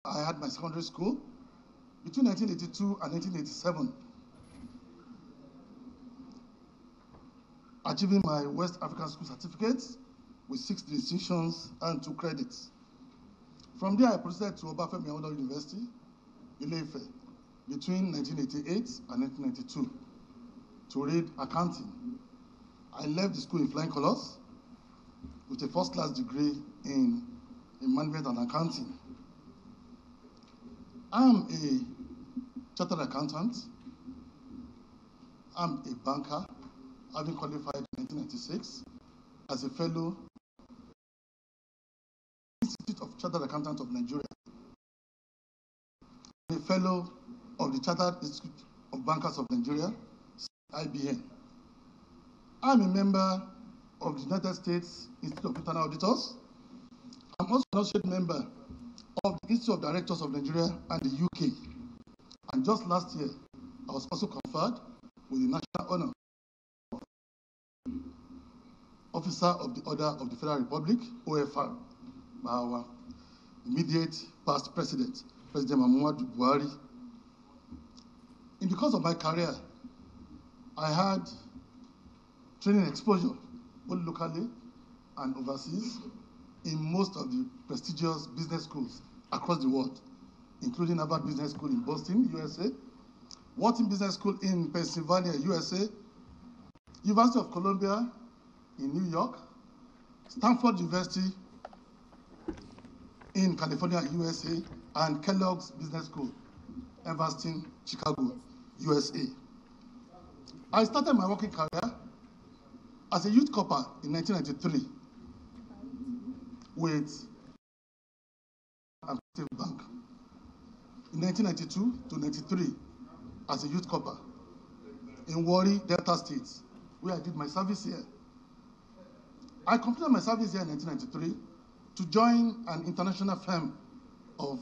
I had my secondary school. Between 1982 and 1987, achieving my West African School certificate with 6 distinctions and 2 credits. From there, I proceeded to Obafemi Awolowo University, Ile-Ife, between 1988 and 1992 to read accounting. I left the school in flying colors with a first-class degree in management and accounting. I'm a chartered accountant. I'm a banker, having qualified in 1996 as a fellow Institute of Chartered Accountants of Nigeria, a fellow of the Chartered Institute of Bankers of Nigeria, IBN. I'm a member of the United States Institute of Internal Auditors. I'm also an associate member of the Institute of Directors of Nigeria and the UK. And just last year, I was also conferred with the National Honor Officer of the Order of the Federal Republic, OFR, by our immediate past president, President Muhammadu Buhari. In the course of my career, I had training exposure, both locally and overseas, in most of the prestigious business schools across the world, including Harvard Business School in Boston, USA, Wharton Business School in Pennsylvania, USA, University of Columbia in New York, Stanford University in California, USA, and Kellogg's Business School, Evanston, Chicago, USA. I started my working career as a youth corper in 1993 with Active Bank. In 1992 to 93 as a youth corper in Warri, Delta State, where I did my service here. I completed my service here in 1993 to join an international firm of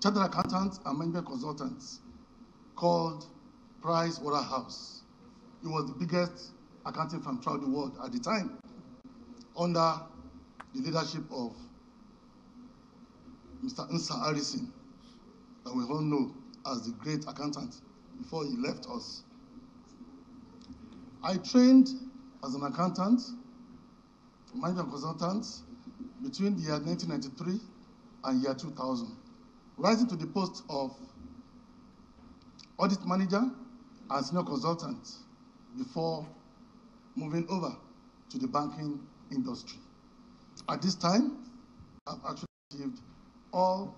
chartered accountants and management consultants called Price Waterhouse. It was the biggest accounting firm throughout the world at the time, under the leadership of Mr. Nsa Harrison, that we all know as the great accountant before he left us. I trained as an accountant, management consultant, between the year 1993 and year 2000, rising to the post of audit manager and senior consultant before moving over to the banking industry. At this time, I've actually achieved all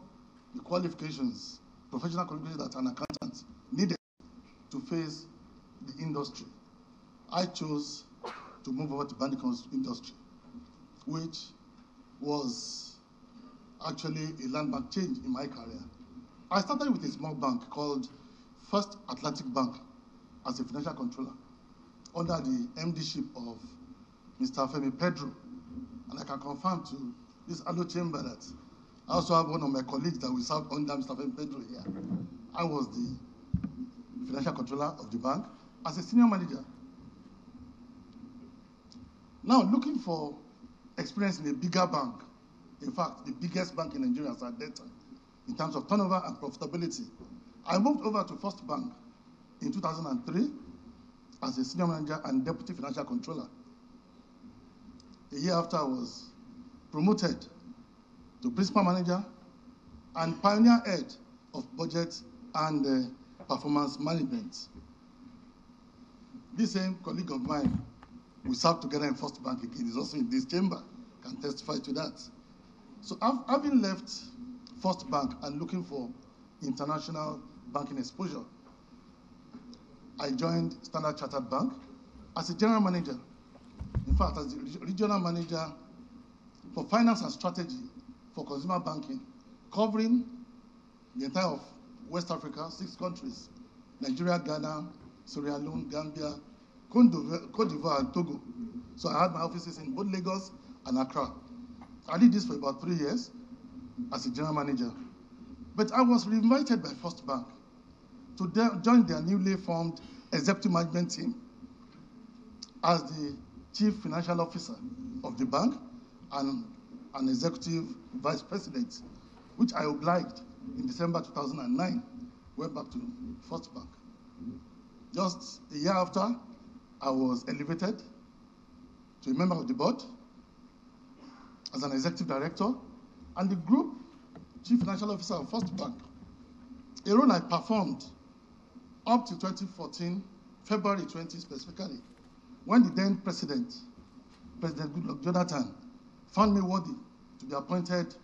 the qualifications, professional qualifications that an accountant needed to face the industry. I chose to move over to the banking industry, which was actually a landmark change in my career. I started with a small bank called First Atlantic Bank as a financial controller under the MDship of Mr. Femi Pedro. And I can confirm to this Allo chamber that I also have one of my colleagues that we served under Mr. Femi Pedro here. I was the financial controller of the bank as a senior manager. Now, looking for experience in a bigger bank, in fact, the biggest bank in Nigeria at that time, in terms of turnover and profitability, I moved over to First Bank in 2003 as a senior manager and deputy financial controller. A year after, I was promoted to principal manager and pioneer head of budget and performance management. This same colleague of mine, we served together in First Bank again, is also in this chamber, can testify to that. So having left First Bank and looking for international banking exposure, I joined Standard Chartered Bank as a general manager. In fact, as the regional manager for finance and strategy for consumer banking, covering the entire of West Africa, 6 countries, Nigeria, Ghana, Sierra Leone, Gambia, Cote d'Ivoire, and Togo. So I had my offices in both Lagos and Accra. I did this for about 3 years as a general manager. But I was reinvited by First Bank to join their newly formed executive management team as the chief financial officer of the bank and an executive vice president which I obliged in December 2009, went back to First Bank. Just a year after, I was elevated to a member of the board as an executive director and the group chief financial officer of First Bank, a role I performed up to 2014, February 20 specifically, when the then President Goodluck Jonathan, found me worthy to be appointed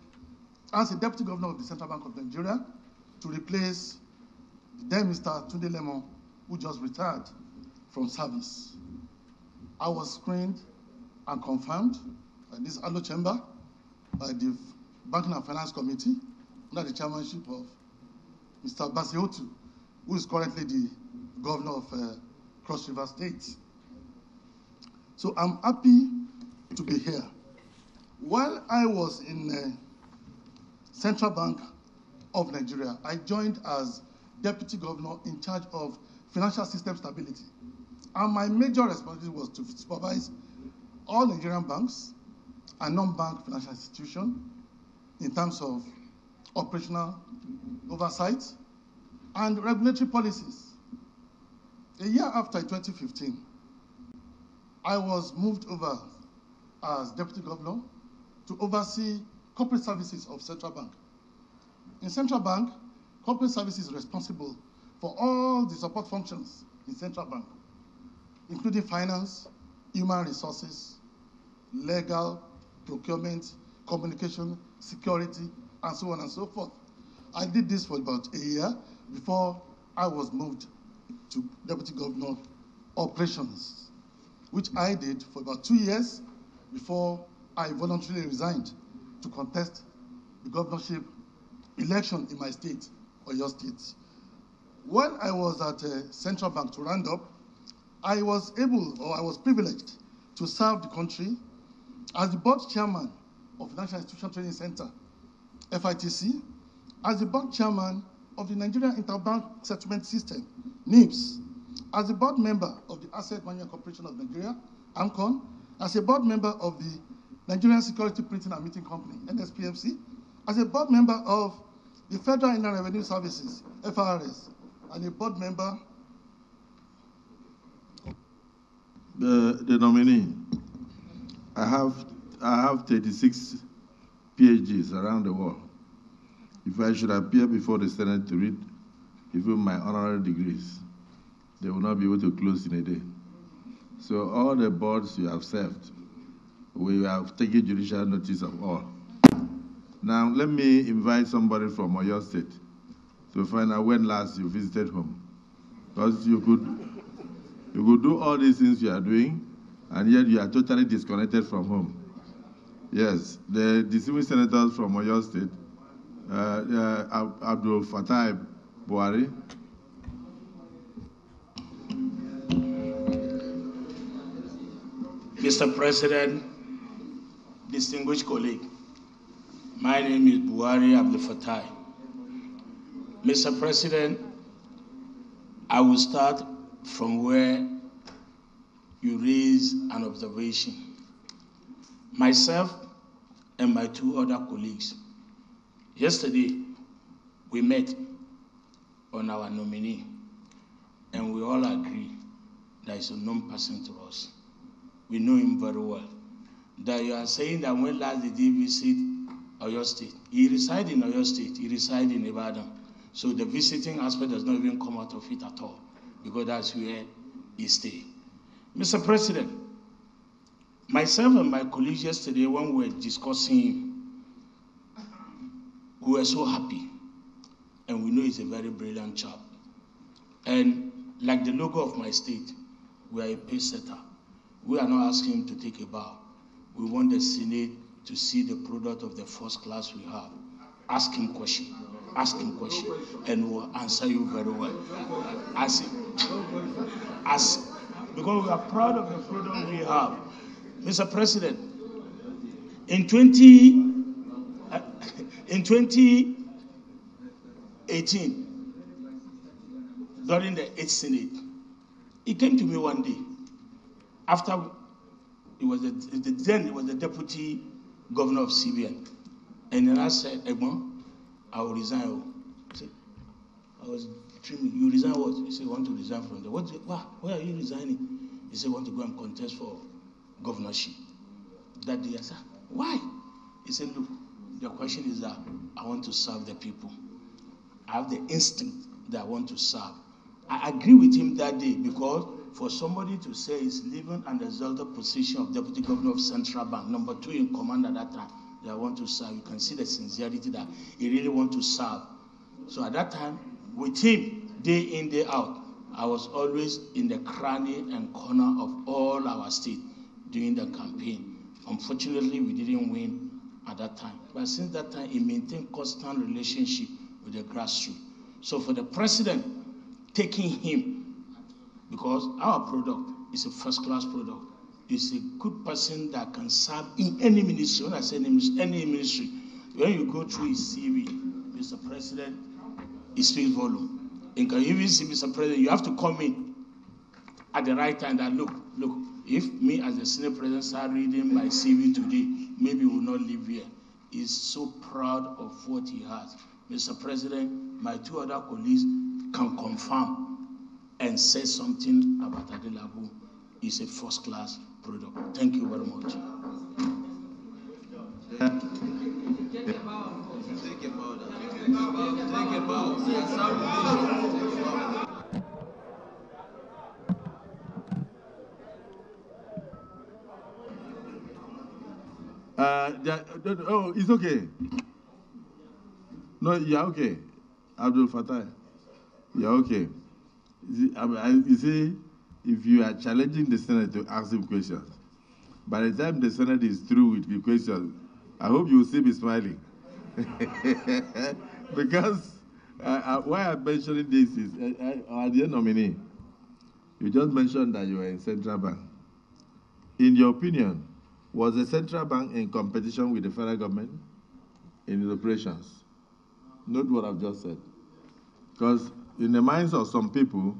as a Deputy Governor of the Central Bank of Nigeria to replace the then Mr. Tunde Lemon, who just retired from service. I was screened and confirmed by this Allo Chamber, by the Banking and Finance Committee, under the chairmanship of Mr. Basiotu, who is currently the Governor of Cross River State. So I'm happy to be here. While I was in Central Bank of Nigeria, I joined as Deputy Governor in charge of financial system stability. And my major responsibility was to supervise all Nigerian banks and non-bank financial institutions in terms of operational oversight and regulatory policies. A year after, in 2015, I was moved over as Deputy Governor to oversee corporate services of Central Bank. In Central Bank, corporate services is responsible for all the support functions in Central Bank, including finance, human resources, legal, procurement, communication, security, and so on and so forth. I did this for about a year before I was moved to Deputy Governor Operations, which I did for about 2 years before I voluntarily resigned to contest the governorship election in my state, or your state. When I was at Central Bank, to round up, I was privileged to serve the country as the board chairman of Financial Institution Training Center, FITC, as the board chairman of the Nigerian Interbank Settlement System, NIBS, as a board member of the Asset Management Corporation of Nigeria, AMCON, as a board member of the Nigerian Security Printing and Meeting Company, NSPMC, as a board member of the Federal Inland Revenue Services, FRS, and a board member. The nominee. I have 36 PhDs around the world. If I should appear before the Senate to read even my honorary degrees, they will not be able to close in a day. So all the boards you have served, we have taken judicial notice of all. Now let me invite somebody from Oyo State to find out when last you visited home. Because you could do all these things you are doing, and yet you are totally disconnected from home. Yes, the distinguished senators from Oyo State, Abdul Fattah Buhari. Mr. President, distinguished colleague, my name is Buhari Abdul Fattah. Mr. President, I will start from where you raise an observation. Myself and my two other colleagues, yesterday we met on our nominee, and we all agree that he's a known person to us. We know him very well. That you are saying that when last did he visit Oyo State? He resides in Oyo State, he resides in Ibadan. So the visiting aspect does not even come out of it at all, because that's where he stays. Mr. President, myself and my colleagues yesterday, when we were discussing him, we were so happy. And we know he's a very brilliant chap. And like the logo of my state, we are a pace setter. We are not asking him to take a bow. We want the Senate to see the product of the first class we have. Ask him question, and we'll answer you very well. Because we are proud of the product we have. Mr. President, in 2018, during the 8th Senate, he came to me one day, after he was the Deputy Governor of CBN, and then I said, Egbon, I will resign. I said, I was dreaming. You resign what? He said, want to resign from there. Why are you resigning? He said, want to go and contest for governorship. That day I said, why? He said, look, the question is that I want to serve the people. I have the instinct that I want to serve. I agree with him that day, because for somebody to say he's leaving an exalted position of deputy governor of Central Bank, number 2 in command at that time, that I want to serve, you can see the sincerity that he really wants to serve. So at that time, with him, day in, day out, I was always in the cranny and corner of all our state during the campaign. Unfortunately, we didn't win at that time. But since that time, he maintained constant relationship with the grassroots. So for the president taking him, because our product is a first-class product, is a good person that can serve in any ministry. When I say any ministry, when you go through his CV, Mr. President, it speaks volume. And can you even see, Mr. President, you have to come in at the right time that, look, if me as the Senate President start reading my CV today, maybe we will not live here. He's so proud of what he has. Mr. President, my 2 other colleagues can confirm and say something about Adelabu. It's a first-class product. Thank you very much. Oh, it's okay. No, you're okay. Abdul Fattah, you're okay. You see, if you are challenging the Senate to ask him questions, by the time the Senate is through with the questions, I hope you will still be smiling. Because why I'm mentioning this is, our dear nominee, you just mentioned that you were in Central Bank. In your opinion, was the Central Bank in competition with the federal government in its operations? Note what I've just said. Because in the minds of some people,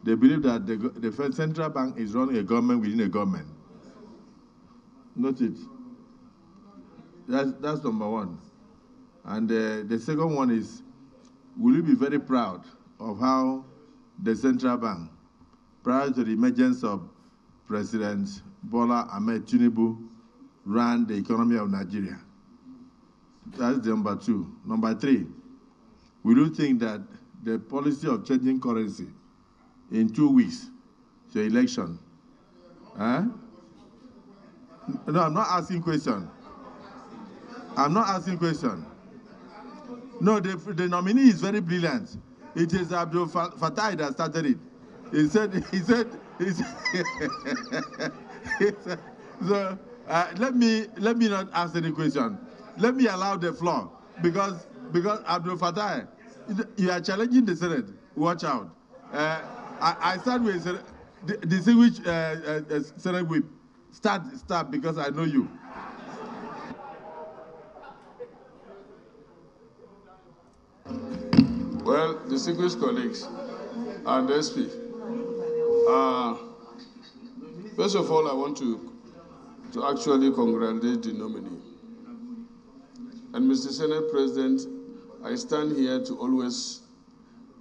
they believe that the Central Bank is running a government within a government. Note it. That's number one. And the second one is, will you be very proud of how the Central Bank, prior to the emergence of President Bola Ahmed Tinubu, ran the economy of Nigeria? That's number 2. Number 3, will you think that the policy of changing currency in 2 weeks to election? No, I'm not asking question. I'm not asking question. No, the nominee is very brilliant. It is Abdul Fattah that started it. He said, so let me not ask any question. Let me allow the floor, because Abdul Fattah, you are challenging the Senate. Watch out. I start with distinguished Senate Whip. Start, because I know you. Well, distinguished colleagues and SP, first of all, I want to actually congratulate the nominee. And Mr. Senate President, I stand here to always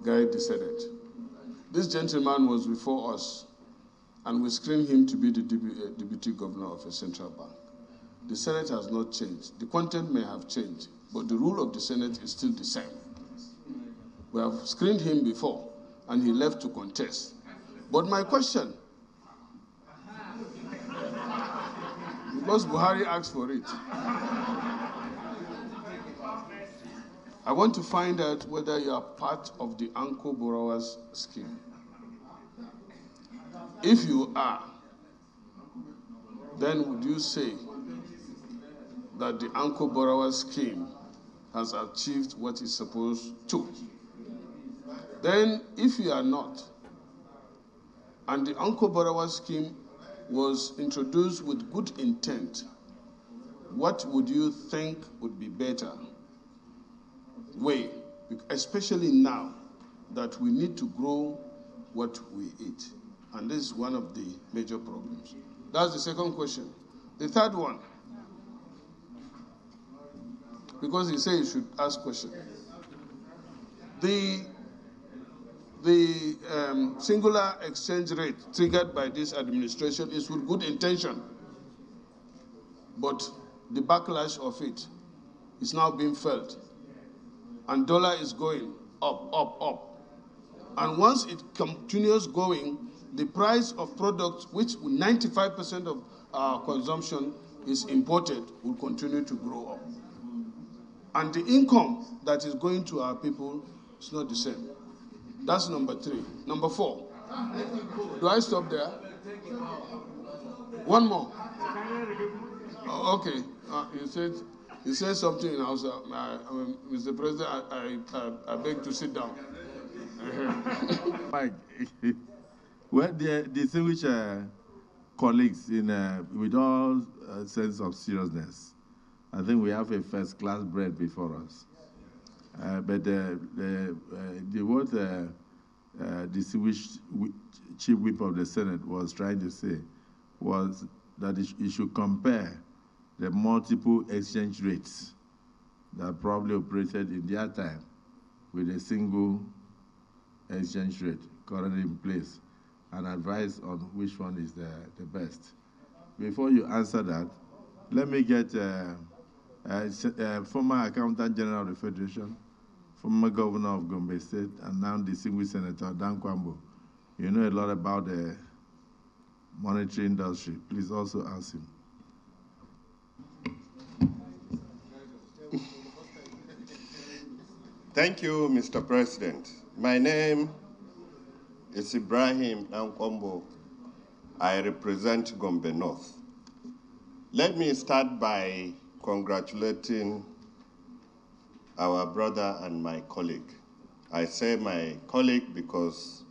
guide the Senate. This gentleman was before us, and we screened him to be the deputy governor of a central bank. The Senate has not changed. The content may have changed, but the rule of the Senate is still the same. We have screened him before, and he left to contest. But my question, because Buhari asked for it, I want to find out whether you are part of the Anchor Borrowers Scheme. If you are, then would you say that the Anchor Borrowers Scheme has achieved what it's supposed to? Then, if you are not, and the Anchor Borrowers Scheme was introduced with good intent, what would you think would be better way, especially now that we need to grow what we eat? And this is one of the major problems. That's the second question. The third one, because he said you should ask questions. The singular exchange rate triggered by this administration is with good intention, but the backlash of it is now being felt, and dollar is going up, up, up. And once it continues going, the price of products, which 95% of our consumption is imported, will continue to grow up. And the income that is going to our people is not the same. That's number 3. Number 4. Do I stop there? One more. Oh, okay. You said something else. Mr. President, I beg to sit down. Mike, well, the distinguished colleagues, with all sense of seriousness, I think we have a first-class bread before us. But what distinguished Chief Whip of the Senate was trying to say was that it should compare the multiple exchange rates that probably operated in their time with a single exchange rate currently in place and advise on which one is the best. Before you answer that, let me get former Accountant General of the Federation, former Governor of Gombe State, and now distinguished Senator Dan Kwambo. You know a lot about the monetary industry. Please also ask him. Thank you, Mr. President. My name is Ibrahim Nankwambo. I represent Gombe North. Let me start by congratulating our brother and my colleague. I say my colleague because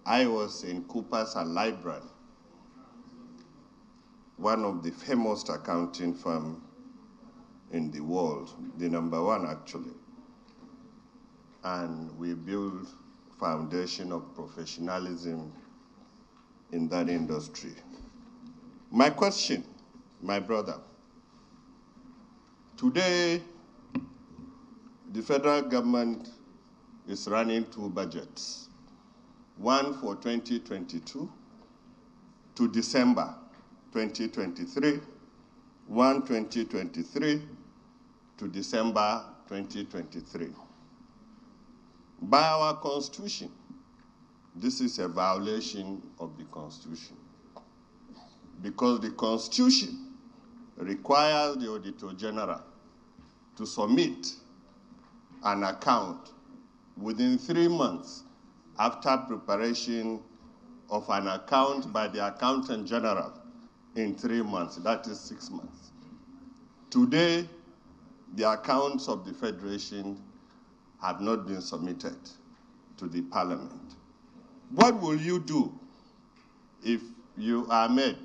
I was in Coopers & Lybrand, one of the famous accounting firms in the world, the #1 actually. And we built foundation of professionalism in that industry. My question, my brother, today the federal government is running 2 budgets, one for 2022 to December 2023, one 2023 to December 2023. By our Constitution, this is a violation of the Constitution, because the Constitution requires the Auditor General to submit an account within 3 months after preparation of an account by the Accountant General in 3 months, that is 6 months. Today, the accounts of the Federation have not been submitted to the Parliament. What will you do if you are made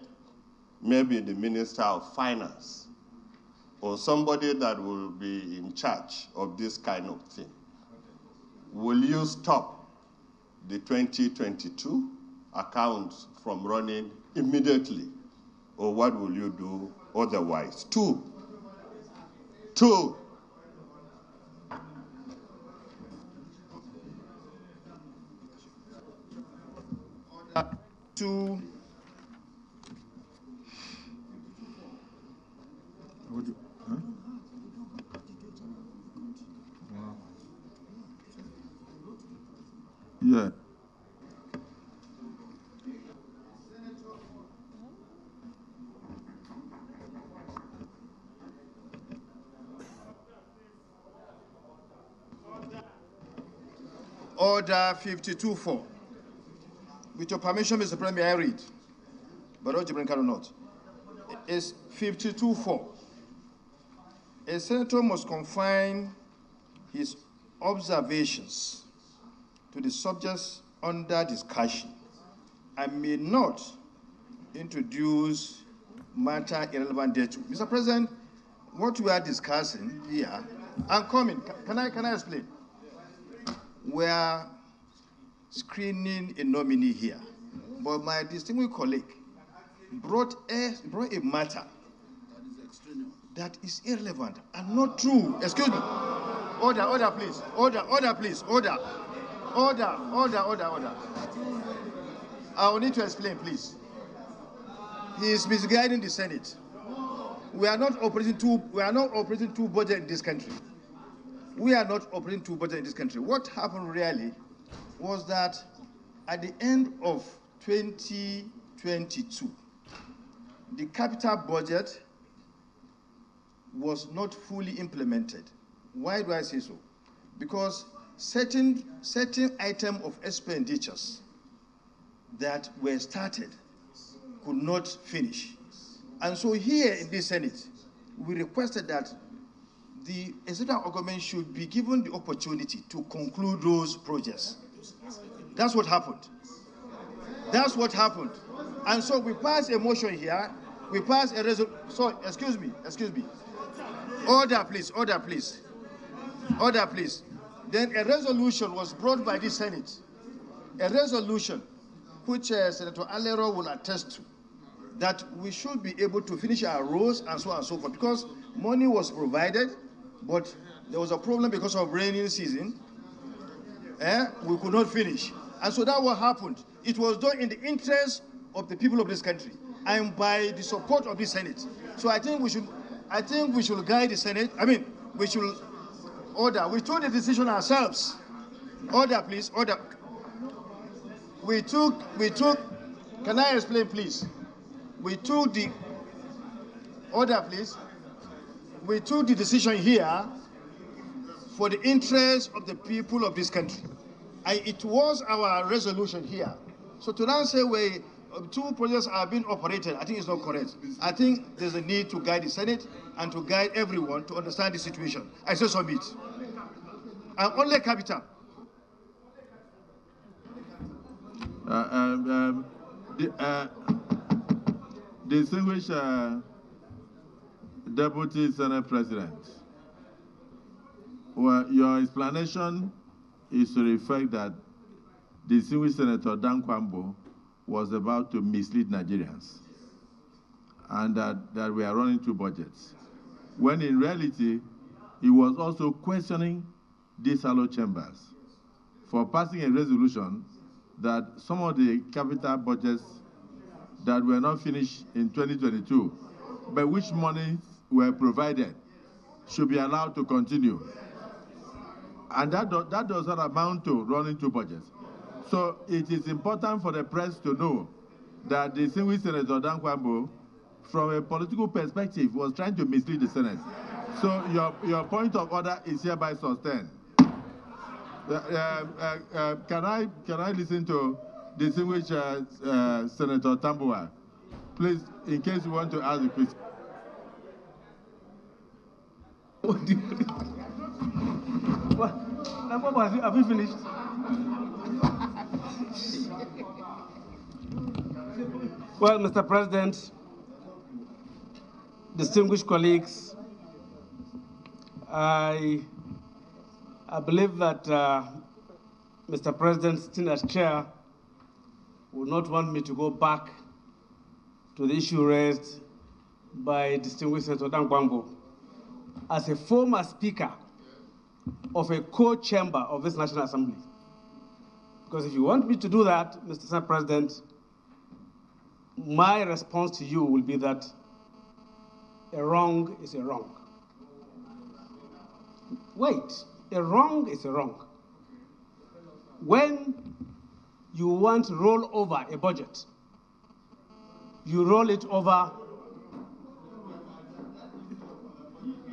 maybe the Minister of Finance or somebody that will be in charge of this kind of thing? Will you stop the 2022 accounts from running immediately, or what will you do otherwise? Two. Yeah. Order 52-4. With your permission, Mr. Premier, I read. But Ojibrin cannot. It's 52-4. A senator must confine his observations to the subjects under discussion and may not introduce matter irrelevant thereto. Mr. President, what we are discussing here, I'm coming. Can I explain? We are screening a nominee here, but my distinguished colleague brought a matter that is irrelevant and not true. Excuse me. Order, please. Order, please. Order. I will need to explain, please. He is misguiding the Senate. We are not operating two budgets in this country. What happened really was that at the end of 2022, the capital budget was not fully implemented. Why do I say so? Because certain item of expenditures that were started could not finish. And so here in this Senate, we requested that the executive government should be given the opportunity to conclude those projects. That's what happened. And so we passed a motion here. We passed a resolution. So, excuse me. Order, please. Then a resolution was brought by the Senate. A resolution which Senator Alero will attest to, that we should be able to finish our roads and so on and so forth, because money was provided, but there was a problem because of rainy season. We could not finish. And so that what happened. It was done in the interest of the people of this country and by the support of the Senate. So I think we should guide the Senate. We should order. We took the decision ourselves. Order, please. Order. We took, can I explain, please? We took the decision here for the interest of the people of this country. It was our resolution here. So to now say two projects are being operated, I think it's not correct. I think there's a need to guide the Senate and to guide everyone to understand the situation. I say submit. And only capital. Distinguished Deputy Senate President, well, your explanation is to reflect that distinguished Senator Dan Kwambo was about to mislead Nigerians and that we are running two budgets, when in reality, he was also questioning these hollow chambers for passing a resolution that some of the capital budgets that were not finished in 2022, but which monies were provided, should be allowed to continue. And that does not amount to running two budgets. So it is important for the press to know that the distinguished Senator Dan Kwambo, from a political perspective, was trying to mislead the Senate. So your point of order is hereby sustained. Can I listen to distinguished Senator Tambuwal? Please, in case you want to ask a question. Have you finished? Well, Mr. President, distinguished colleagues, I believe that Mr. President, sitting as chair, would not want me to go back to the issue raised by distinguished Senator Dan Kwambo. As a former speaker of a co-chamber of this National Assembly. Because if you want me to do that, Mr. Senate President, my response to you will be that a wrong is a wrong. Wait, a wrong is a wrong. When you want to roll over a budget, you roll it over.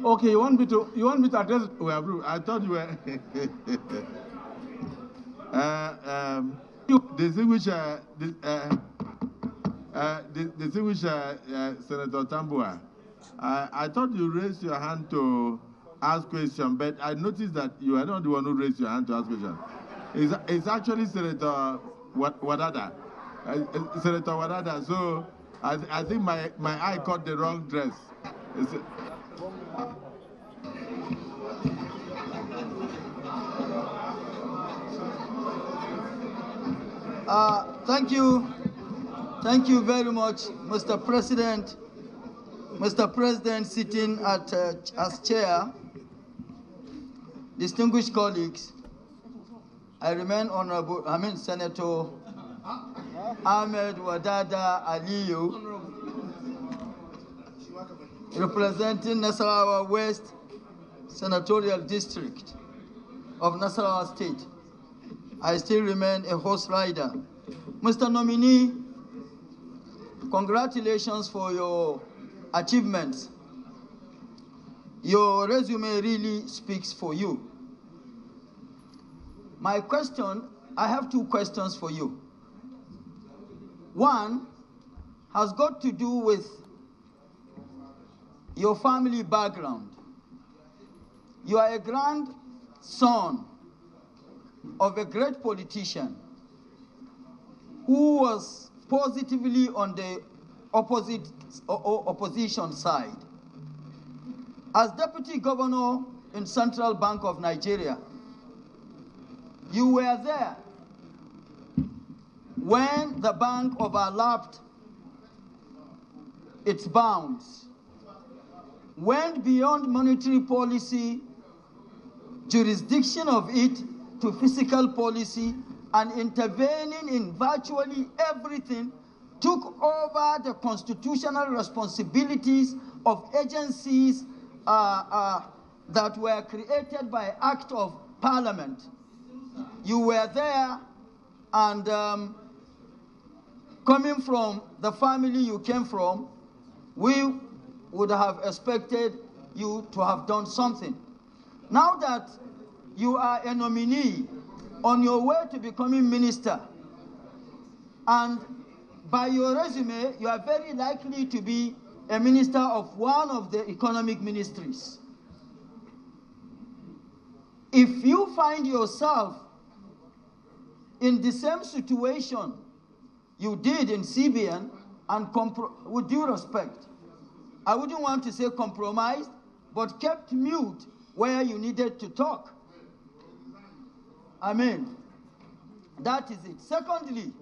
Okay, you want me to address? Well, I thought you were. Distinguished Senator Tambuwal, I thought you raised your hand to ask question, but I noticed that you are not the one who raised your hand to ask question. It's actually Senator Wadada. Senator Wadada. So I think my eye caught the wrong dress. Thank you very much, Mr. President. Mr. President, sitting as chair. distinguished colleagues, I remain Senator Adebayo Adelabu, representing Nasarawa West Senatorial District of Nasarawa State. I still remain a horse rider. Mr. Nominee, congratulations for your achievements. Your resume really speaks for you. My question, I have two questions for you. One has got to do with your family background. You are a grandson of a great politician who was positively on the opposition side. As deputy governor in Central Bank of Nigeria, you were there when the bank overlapped its bounds, went beyond monetary policy, jurisdiction of it, to fiscal policy, and intervening in virtually everything, took over the constitutional responsibilities of agencies that were created by act of parliament. You were there, and coming from the family you came from, we would have expected you to have done something. Now that you are a nominee on your way to becoming minister, and by your resume, you are very likely to be a minister of one of the economic ministries. If you find yourself in the same situation you did in CBN, and with due respect, I wouldn't want to say compromised, but kept mute where you needed to talk. I mean, that is it. Secondly,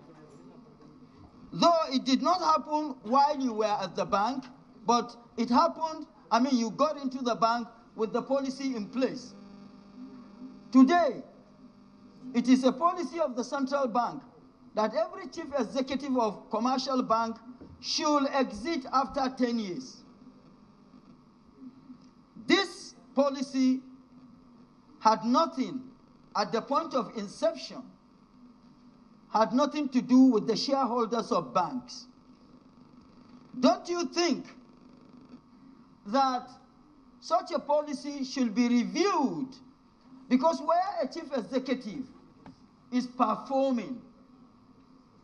though it did not happen while you were at the bank, but it happened, you got into the bank with the policy in place. Today, it is a policy of the central bank that every chief executive of commercial bank should exit after 10 years. This policy had nothing, at the point of inception, had nothing to do with the shareholders of banks. Don't you think that such a policy should be reviewed? Because where a chief executive is performing,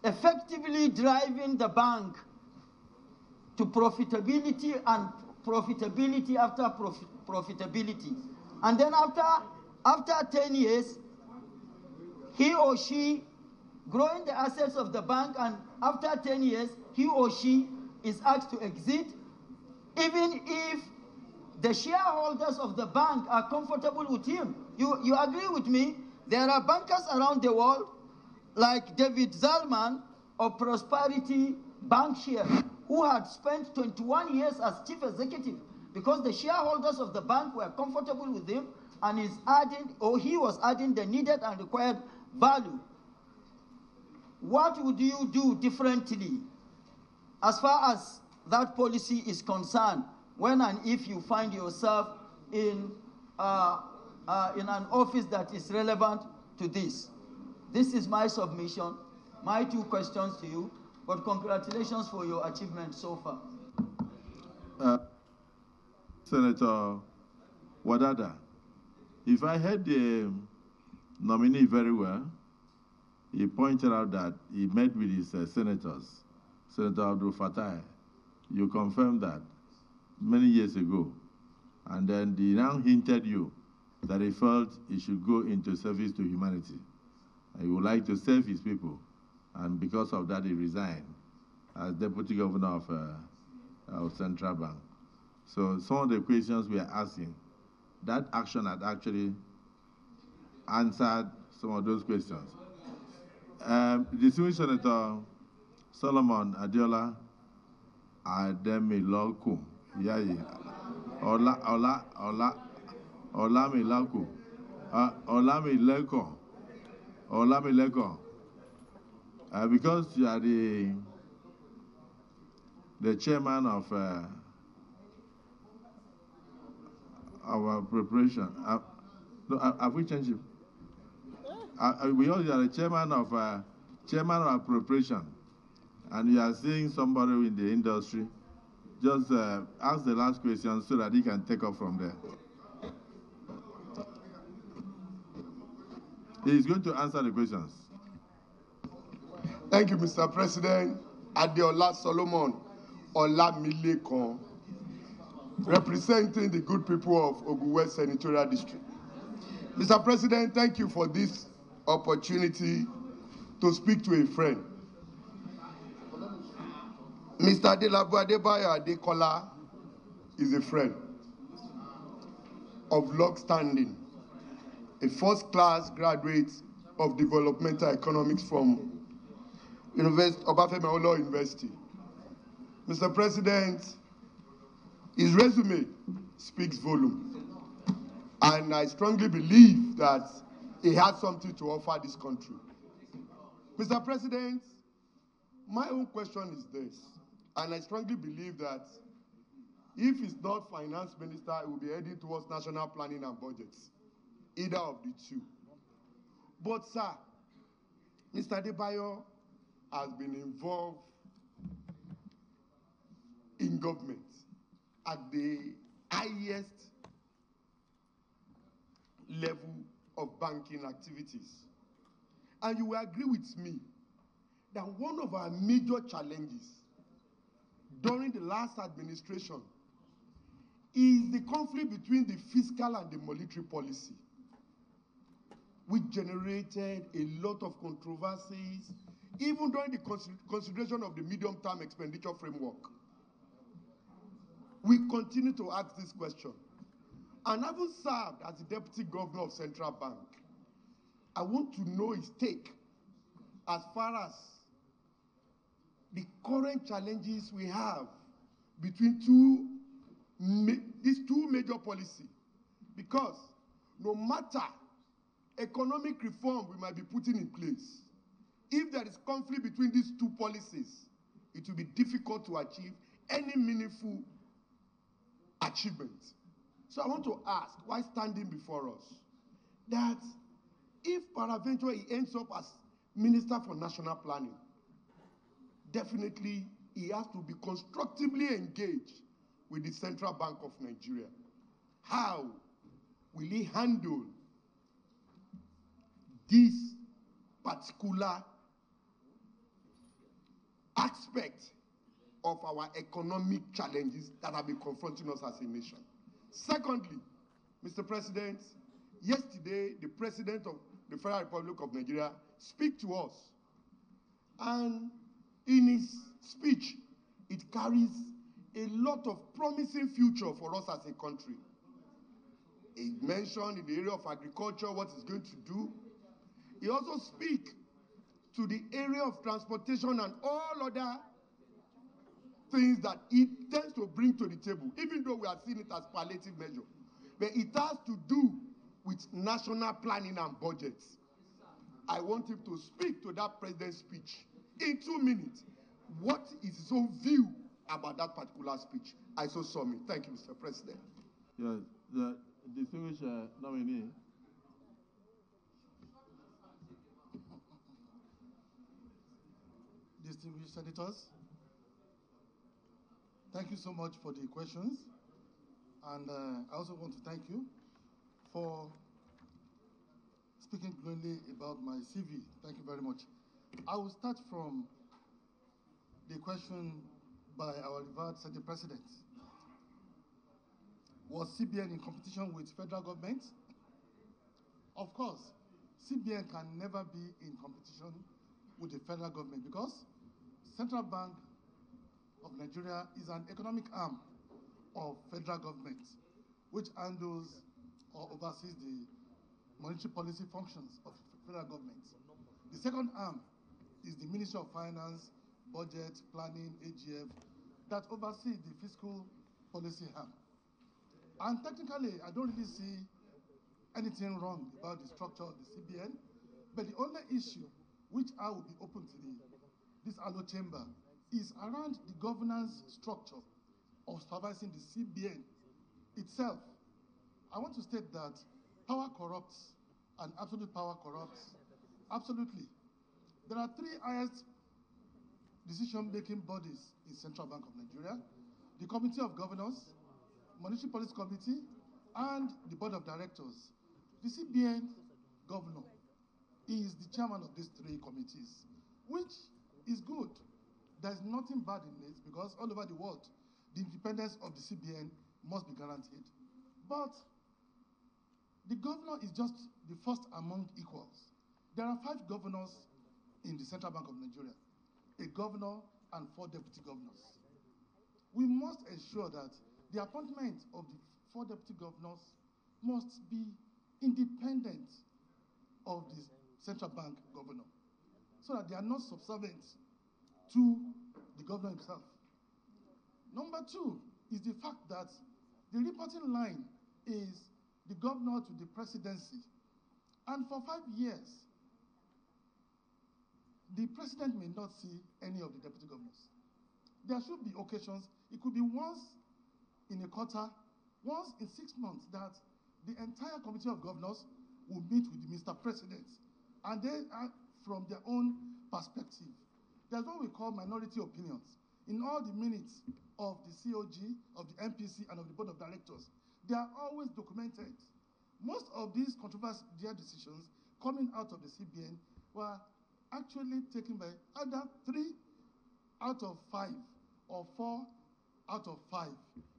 effectively driving the bank to profitability and profitability after profitability, and then after 10 years, he or she growing the assets of the bank, and after 10 years, he or she is asked to exit, even if the shareholders of the bank are comfortable with him. You agree with me? There are bankers around the world, like David Zalman of Prosperity Bankshares, who had spent 21 years as chief executive because the shareholders of the bank were comfortable with him, and he was adding the needed and required value. What would you do differently as far as that policy is concerned when and if you find yourself in an office that is relevant to this? This is my submission, my two questions to you, but congratulations for your achievement so far. Senator Wadada, if I heard the nominee very well, he pointed out that he met with his senators, Senator Abdul Fattah. You confirmed that many years ago. And then he now hinted you that he felt he should go into service to humanity. He would like to serve his people. And because of that, he resigned as deputy governor of Central Bank. So some of the questions we are asking, that action had actually answered some of those questions. Distinguished Senator Solomon Adiola Ademiloku, Olamilaku, Olamileko, because you are the chairman of our preparation. No, have we changed it? Because you are the chairman of our preparation, and you are seeing somebody in the industry. Just ask the last question so that he can take off from there. He is going to answer the questions. Thank you, Mr. President. Adeola Solomon Olamileko, representing the good people of Ogun West Senatorial District. Mr. President, thank you for this opportunity to speak to a friend. Mr. Adebayo Adelabu is a friend of long standing, a first-class graduate of developmental economics from Obafemi Awolowo University. Mr. President, his resume speaks volume, and I strongly believe that he has something to offer this country. Mr. President, my own question is this, and I strongly believe that if he's not finance minister, he will be heading towards national planning and budgets, either of the two. But, sir, Mr. Adebayo has been involved in government at the highest level of banking activities. And you will agree with me that one of our major challenges during the last administration is the conflict between the fiscal and the monetary policy, which generated a lot of controversies, even during the consideration of the medium-term expenditure framework. We continue to ask this question. And having served as the Deputy Governor of Central Bank, I want to know his take as far as the current challenges we have between these two major policies. Because no matter economic reform we might be putting in place, if there is conflict between these two policies, it will be difficult to achieve any meaningful achievement. So I want to ask, why standing before us, that if peradventure he ends up as Minister for National Planning, definitely he has to be constructively engaged with the Central Bank of Nigeria. How will he handle this particular aspect of our economic challenges that have been confronting us as a nation? Secondly, Mr. President, yesterday the President of the Federal Republic of Nigeria spoke to us, and in his speech, it carries a lot of promising future for us as a country. He mentioned in the area of agriculture what he's going to do. He also speak to the area of transportation and all other things that it tends to bring to the table, even though we are seeing it as palliative measure. But it has to do with national planning and budgets. I want him to speak to that president's speech in 2 minutes. What is his own view about that particular speech? I so submit. Thank you, Mr. President. Yes, the distinguished nominee. Distinguished senators, thank you so much for the questions. And I also want to thank you for speaking clearly about my CV. Thank you very much. I will start from the question by our revered Senate President. Was CBN in competition with federal government? Of course, CBN can never be in competition with the federal government because Central Bank of Nigeria is an economic arm of federal government, which handles or oversees the monetary policy functions of federal government. The second arm is the Ministry of Finance, Budget, Planning, AGF, that oversees the fiscal policy arm. And technically, I don't really see anything wrong about the structure of the CBN, but the only issue which I will be open to this allo chamber is around the governance structure of supervising the CBN itself. I want to state that power corrupts and absolute power corrupts. Absolutely. There are three highest decision-making bodies in Central Bank of Nigeria: the Committee of Governors, Monetary Policy Committee, and the Board of Directors. The CBN governor is the chairman of these three committees, which is good. There's nothing bad in it because all over the world, the independence of the CBN must be guaranteed. But the governor is just the first among equals. There are 5 governors in the Central Bank of Nigeria, a governor and 4 deputy governors. We must ensure that the appointment of the 4 deputy governors must be independent of the Central Bank governor, so that they are not subservient to the governor himself. Number 2 is the fact that the reporting line is the governor to the presidency. And for 5 years, the president may not see any of the deputy governors. There should be occasions, it could be once in a quarter, once in 6 months, that the entire committee of governors will meet with the Mr. President, and they are from their own perspective. There's what we call minority opinions. In all the minutes of the COG, of the MPC, and of the Board of Directors, they are always documented. Most of these controversial decisions coming out of the CBN were actually taken by either 3 out of 5 or 4 out of 5.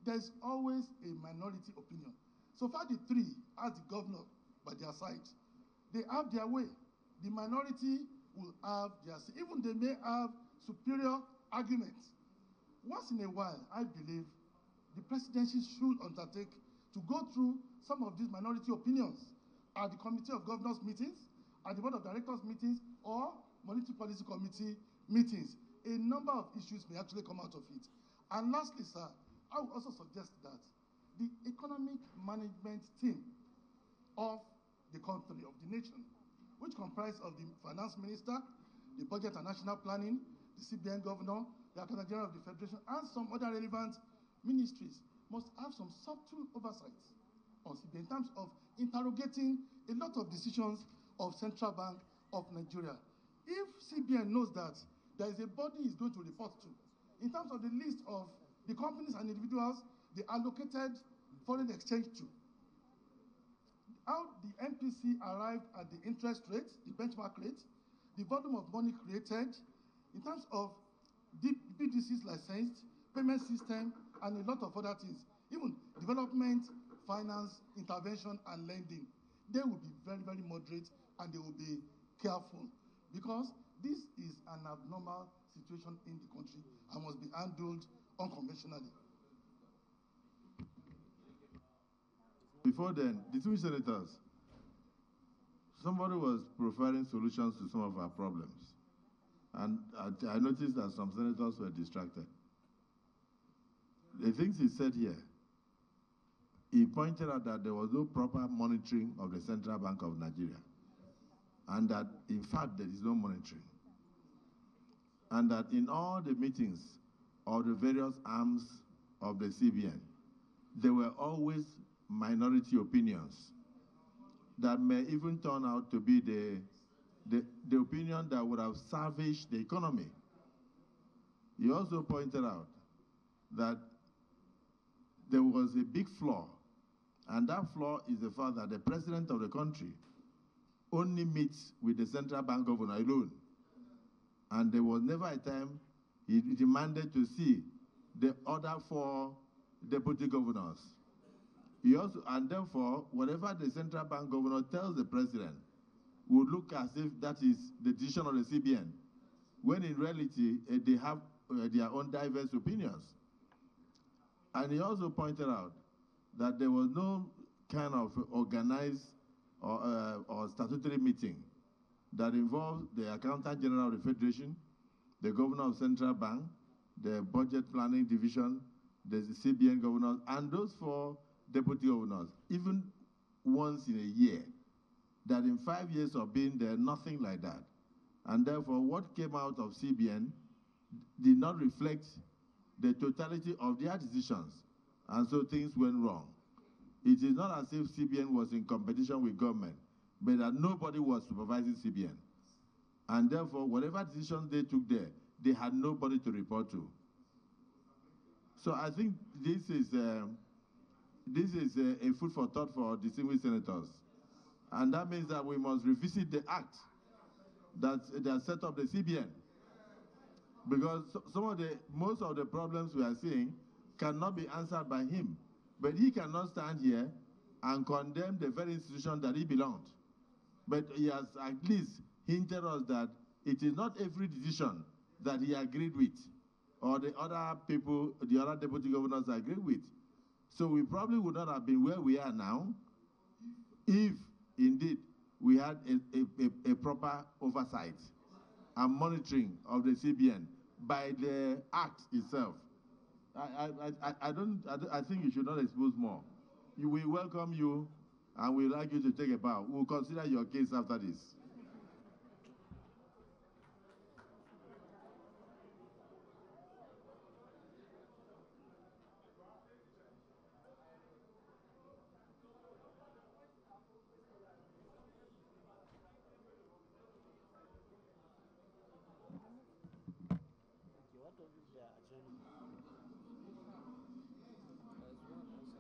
There's always a minority opinion. So far, the 3 as the governor by their side, they have their way. The minority will have their say. Even they may have superior arguments. Once in a while, I believe the presidency should undertake to go through some of these minority opinions at the Committee of Governors meetings, at the Board of Directors meetings, or Monetary Policy Committee meetings. A number of issues may actually come out of it. And lastly, sir, I would also suggest that the economic management team of the country, of the nation, which comprise of the finance minister, the budget and national planning, the CBN governor, the Accountant General of the Federation, and some other relevant ministries, must have some subtle oversight on CBN in terms of interrogating a lot of decisions of Central Bank of Nigeria. If CBN knows that there is a body is going to report to, in terms of the list of the companies and individuals they allocated foreign exchange to, how the MPC arrived at the interest rate, the benchmark rate, the volume of money created, in terms of the BDCs licensed, payment system, and a lot of other things, even development, finance, intervention, and lending, they will be very, very moderate, and they will be careful, because this is an abnormal situation in the country and must be handled unconventionally. Before then, the 2 senators, somebody was providing solutions to some of our problems. And I noticed that some senators were distracted. The things he said here, he pointed out that there was no proper monitoring of the Central Bank of Nigeria. And that, in fact, there is no monitoring. And that in all the meetings of the various arms of the CBN, there were always minority opinions that may even turn out to be the opinion that would have salvaged the economy. He also pointed out that there was a big flaw, and that flaw is the fact that the president of the country only meets with the central bank governor alone. And there was never a time he demanded to see the other 4 deputy governors. He also, and therefore, whatever the central bank governor tells the president would look as if that is the decision of the CBN, when in reality, they have their own diverse opinions. And he also pointed out that there was no kind of organized or statutory meeting that involved the Accountant General of the Federation, the Governor of Central Bank, the Budget Planning Division, the CBN governors, and those 4 deputy governors. Even once in a year. That in 5 years of being there, nothing like that. And therefore, what came out of CBN did not reflect the totality of their decisions. And so things went wrong. It is not as if CBN was in competition with government, but that nobody was supervising CBN. And therefore, whatever decisions they took there, they had nobody to report to. So I think this is a food for thought for distinguished senators. And that means that we must revisit the act that set up the CBN. Because most of the problems we are seeing cannot be answered by him. But he cannot stand here and condemn the very institution that he belonged. But he has at least hinted us that it is not every decision that he agreed with, or the other people, the other deputy governors agreed with. So we probably would not have been where we are now if, indeed, we had a proper oversight and monitoring of the CBN by the act itself. I think you should not expose more. We welcome you and we'd like you to take a bow. We'll consider your case after this.